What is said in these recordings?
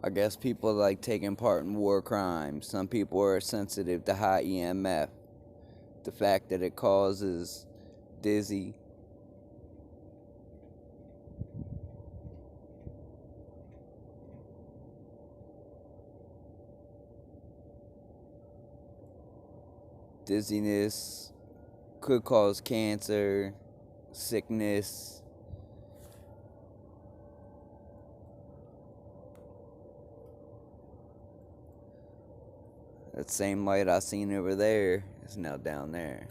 I guess people like taking part in war crimes. Some people are sensitive to high EMF. The fact that it causes dizzy. Dizziness could cause cancer, sickness. That same light I seen over there is now down there.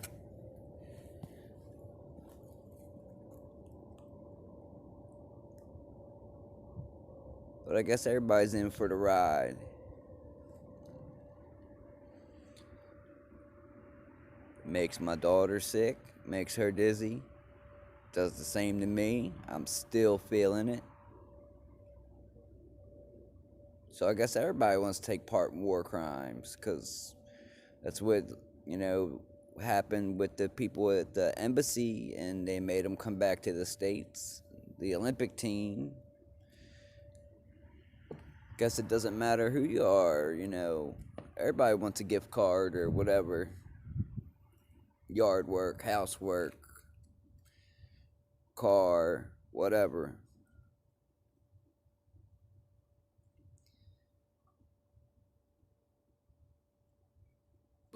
But I guess everybody's in for the ride. Makes my daughter sick, makes her dizzy. Does the same to me. I'm still feeling it. So I guess everybody wants to take part in war crimes, because that's what, happened with the people at the embassy, and they made them come back to the States. The Olympic team. Guess it doesn't matter who you are, Everybody wants a gift card or whatever. Yard work, housework, car, whatever.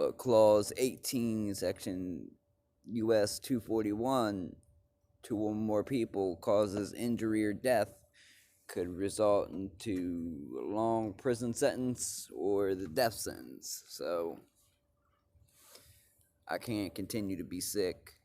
But Clause 18, Section US 241, two or more people causes injury or death could result into a long prison sentence or the death sentence. So I can't continue to be sick.